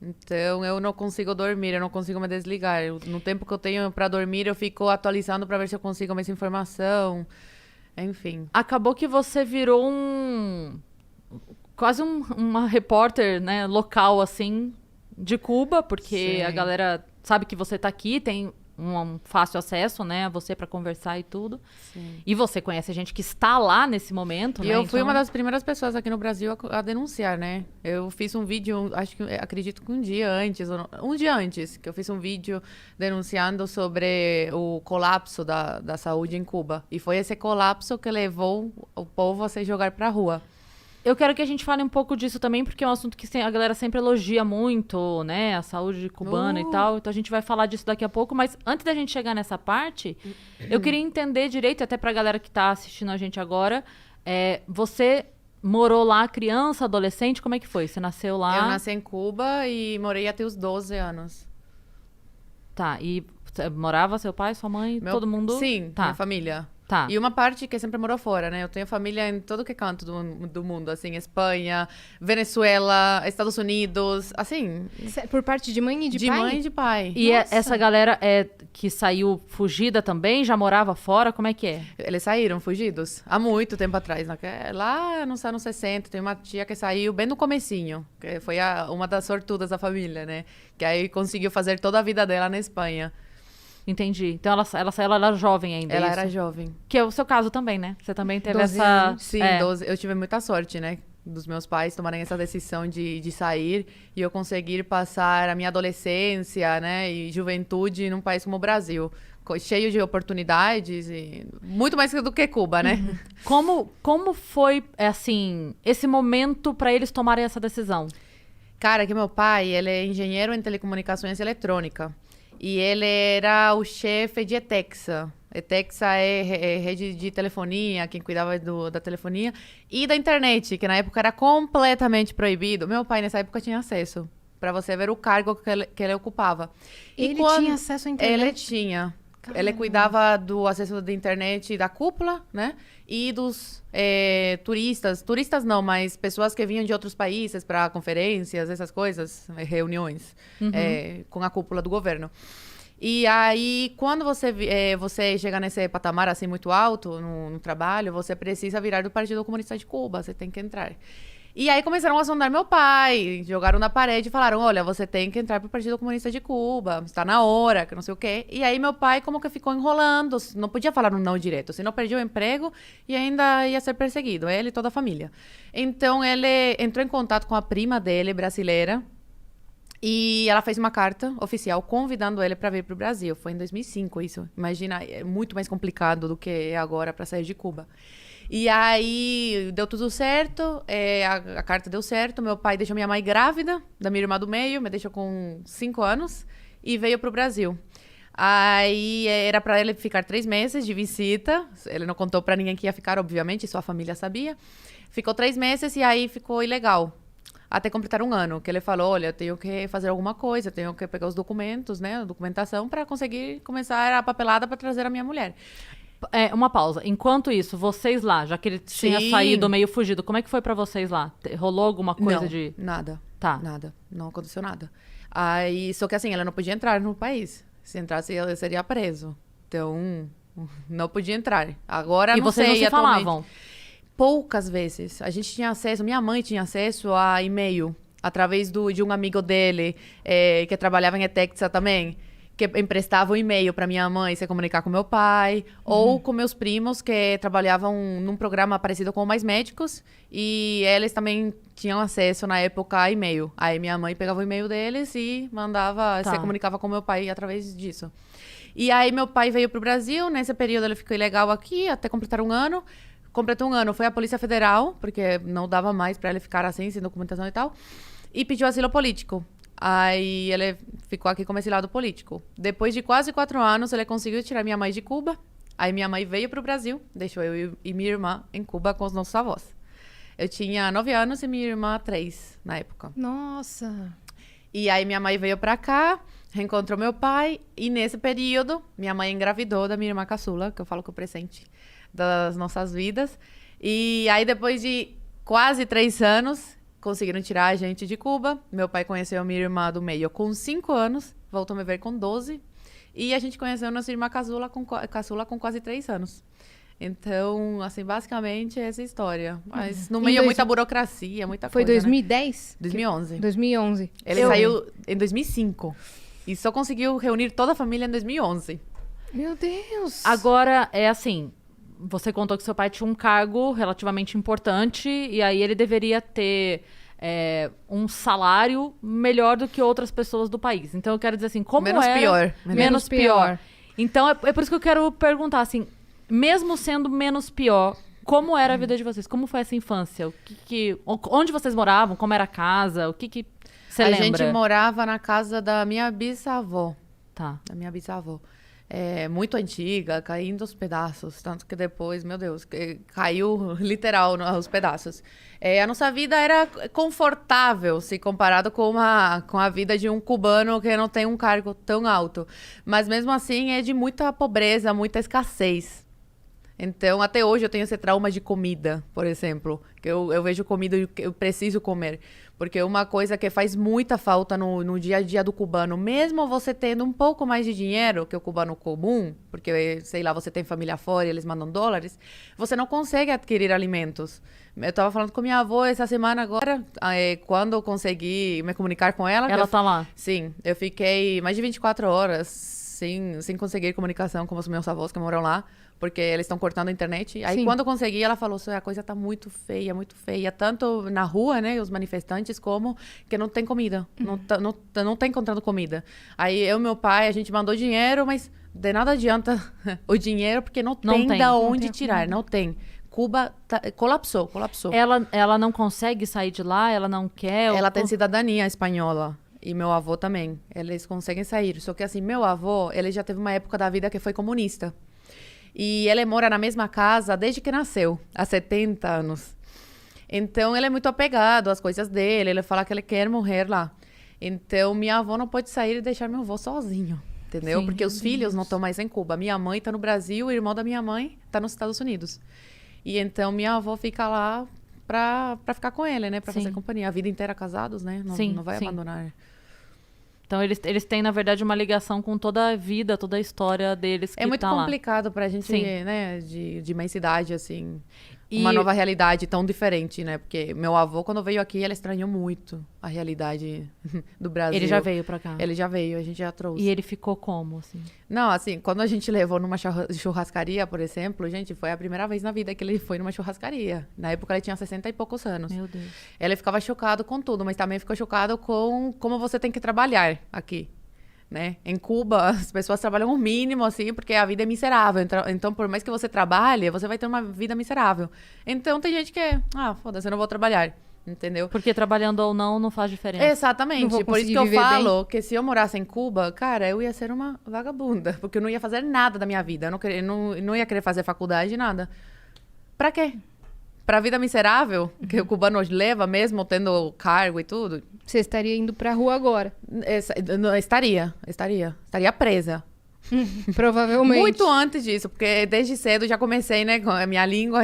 Então, eu não consigo dormir, eu não consigo me desligar. No tempo que eu tenho para dormir, eu fico atualizando para ver se eu consigo mais informação. Enfim. Acabou que você virou quase uma repórter, né, local, assim, de Cuba, porque Sim. a galera sabe que você tá aqui, tem um fácil acesso, né, a você para conversar e tudo. Sim. E você conhece gente que está lá nesse momento, E né? eu fui Então, uma das primeiras pessoas aqui no Brasil a denunciar, né? Eu fiz um vídeo, acredito que um dia antes, que eu fiz um vídeo denunciando sobre o colapso da saúde em Cuba. E foi esse colapso que levou o povo a se jogar pra rua. eu quero que a gente fale um pouco disso também, porque é um assunto que a galera sempre elogia muito, né? A saúde cubana e tal. Então a gente vai falar disso daqui a pouco. Mas antes da gente chegar nessa parte, eu queria entender direito, até pra galera que tá assistindo a gente agora. Você morou lá criança, adolescente? Como é que foi? Você nasceu lá? Eu nasci em Cuba e morei até os 12 anos. Tá, e você morava seu pai, sua mãe, todo mundo? Sim, Tá. minha família. Tá. E uma parte que sempre morou fora, né? Eu tenho família em todo que é canto do mundo, assim, Espanha, Venezuela, Estados Unidos, assim, Por parte de mãe e de de pai? mãe e de pai. E Nossa. essa galera que saiu fugida também, já morava fora? Como é que é? Eles saíram fugidos há muito tempo atrás, né? Lá nos anos 60, tem uma tia que saiu bem no comecinho, que foi uma das sortudas da família, né? Que aí conseguiu fazer toda a vida dela na Espanha. Entendi. Então ela saiu, ela era jovem ainda. Ela isso? era jovem. Que é o seu caso também, né? Você também teve 12 essa. anos. Sim, É. 12. Eu tive muita sorte, né? Dos meus pais tomarem essa decisão de sair e eu conseguir passar a minha adolescência, né? E juventude num país como o Brasil. Cheio de oportunidades e muito mais do que Cuba, né? Como foi, assim, esse momento pra eles tomarem essa decisão? Cara, que meu pai, ele é engenheiro em telecomunicações e eletrônica. E ele era o chefe de ETEXA. ETEXA é rede de telefonia, quem cuidava da telefonia. E da internet, que na época era completamente proibido. Meu pai, nessa época, tinha acesso. Pra você ver o cargo que ele ocupava. E Ele tinha acesso à internet? Ele tinha. Ele cuidava do acesso da internet da cúpula, né? E dos turistas não, mas pessoas que vinham de outros países para conferências, essas coisas, reuniões com a cúpula do governo. E aí, quando você chega nesse patamar assim muito alto no trabalho, você precisa virar do Partido Comunista de Cuba, você tem que entrar. E aí começaram a sondar meu pai, jogaram na parede e falaram, olha, você tem que entrar pro Partido Comunista de Cuba, está na hora, que não sei o quê. E aí meu pai como que ficou enrolando, não podia falar um não direto, senão perdia o emprego e ainda ia ser perseguido, ele e toda a família. Então ele entrou em contato com a prima dele, brasileira, e ela fez uma carta oficial convidando ele para vir pro Brasil. Foi em 2005 isso. Imagina, é muito mais complicado do que é agora para sair de Cuba. E aí, deu tudo certo, a carta deu certo, meu pai deixou minha mãe grávida, da minha irmã do meio, me deixou com 5 anos, e veio pro Brasil. Aí, era para ele ficar 3 meses de visita, ele não contou para ninguém que ia ficar, obviamente, só a família sabia. Ficou 3 meses e aí ficou ilegal, até completar 1 ano, que ele falou, olha, eu tenho que fazer alguma coisa, tenho que pegar os documentos, né, a documentação, para conseguir começar a papelada para trazer a minha mulher. Uma pausa. Enquanto isso, vocês lá, já que ele tinha Sim. saído meio fugido, como é que foi pra vocês lá? Rolou alguma coisa Não, de... nada. Tá. Nada. Não aconteceu nada. Aí, só que assim, ela não podia entrar no país. Se entrasse, ela seria preso. Então, não podia entrar. Agora, E não vocês sei, não se atualmente. falavam? Poucas vezes. A gente tinha acesso, minha mãe tinha acesso a e-mail, através de um amigo dele, que trabalhava em ETEXA também, que emprestava o e-mail para minha mãe se comunicar com meu pai, ou com meus primos que trabalhavam num programa parecido com o Mais Médicos, e eles também tinham acesso na época a e-mail. Aí minha mãe pegava o e-mail deles e mandava, Tá. se comunicava com meu pai através disso. E aí meu pai veio pro Brasil, nesse período ele ficou ilegal aqui, até completar 1 ano. Completou 1 ano, foi a Polícia Federal, porque não dava mais para ele ficar assim, sem documentação e tal, e pediu asilo político. Aí ele ficou aqui como exilado político. Depois de quase 4 anos, ele conseguiu tirar minha mãe de Cuba. Aí minha mãe veio pro Brasil, deixou eu e minha irmã em Cuba com os nossos avós. Eu tinha 9 anos e minha irmã 3 na época. Nossa. E aí minha mãe veio pra cá, reencontrou meu pai, e nesse período, minha mãe engravidou da minha irmã caçula, que eu falo que é o presente das nossas vidas. E aí depois de quase 3 anos, conseguiram tirar a gente de Cuba. Meu pai conheceu a minha irmã do meio com 5 anos, voltou a me ver com 12. E a gente conheceu nossa irmã caçula com quase 3 anos. Então, assim, basicamente é essa história. Mas no meio é muita burocracia, muita Foi coisa, 2010? né? 2011. 2011. Ele saiu em 2005. E só conseguiu reunir toda a família em 2011. Meu Deus. Agora, é assim, você contou que seu pai tinha um cargo relativamente importante e aí ele deveria ter um salário melhor do que outras pessoas do país. Então, eu quero dizer assim, como Menos era... pior. Menos pior. Então, é por isso que eu quero perguntar, assim, mesmo sendo menos pior, como era a vida de vocês? Como foi essa infância? Onde vocês moravam? Como era a casa? O que você lembra? A gente morava na casa da minha bisavó. Tá. Da minha bisavó. Muito antiga, caindo aos pedaços. Tanto que depois, meu Deus, caiu literal aos pedaços. A nossa vida era confortável, se comparado com a vida de um cubano que não tem um cargo tão alto. Mas mesmo assim é de muita pobreza, muita escassez. Então, até hoje eu tenho esse trauma de comida, por exemplo. Que eu vejo comida e eu preciso comer. Porque uma coisa que faz muita falta no dia a dia do cubano, mesmo você tendo um pouco mais de dinheiro que o cubano comum, porque, sei lá, você tem família fora e eles mandam dólares, você não consegue adquirir alimentos. Eu estava falando com minha avó essa semana agora, quando eu consegui me comunicar com ela. Ela tá lá? Sim, eu fiquei mais de 24 horas sem conseguir comunicação com os meus avós que moram lá, porque eles estão cortando a internet. Aí, quando eu consegui, ela falou, a coisa tá muito feia, tanto na rua, né, os manifestantes, como que não tem comida, não tá encontrando comida. Aí, eu e meu pai, a gente mandou dinheiro, mas de nada adianta o dinheiro, porque não tem da onde tirar, não tem. Cuba colapsou. Ela não consegue sair de lá? Ela não quer? Ela tem cidadania espanhola. E meu avô também. Eles conseguem sair. Só que assim, meu avô, ele já teve uma época da vida que foi comunista. E ele mora na mesma casa desde que nasceu, há 70 anos. Então, ele é muito apegado às coisas dele. Ele fala que ele quer morrer lá. Então, minha avó não pode sair e deixar meu avô sozinho. Entendeu? Sim, porque os filhos não estão mais em Cuba. Minha mãe está no Brasil, o irmão da minha mãe está nos Estados Unidos. E então, minha avó fica lá pra ficar com ele, né? Pra fazer companhia. A vida inteira casados, né? Não vai abandonar. Então, eles têm, na verdade, uma ligação com toda a vida, toda a história deles que É muito tá lá. complicado pra gente, né? De imensidade, assim. Uma nova realidade tão diferente, né? Porque meu avô, quando veio aqui, ele estranhou muito a realidade do Brasil. Ele já veio pra cá? Ele já veio, a gente já trouxe. E ele ficou como, assim? Não, assim, quando a gente levou numa churrascaria, por exemplo, gente, foi a primeira vez na vida que ele foi numa churrascaria. Na época, ele tinha 60 e poucos anos. Meu Deus. Ele ficava chocado com tudo, mas também ficou chocado com como você tem que trabalhar aqui. Né? Em Cuba, as pessoas trabalham o mínimo, assim, porque a vida é miserável. Então, por mais que você trabalhe, você vai ter uma vida miserável. Então, tem gente que foda-se, eu não vou trabalhar. Entendeu? Porque trabalhando ou não faz diferença. Exatamente. Por isso que eu falo que se eu morasse em Cuba, cara, eu ia ser uma vagabunda. Porque eu não ia fazer nada da minha vida. Eu não ia querer fazer faculdade, nada. Pra quê? Pra vida miserável, que o cubano leva, mesmo tendo cargo e tudo. Você estaria indo pra rua agora? Estaria presa. Provavelmente. Muito antes disso, porque desde cedo já comecei, né, com a minha língua.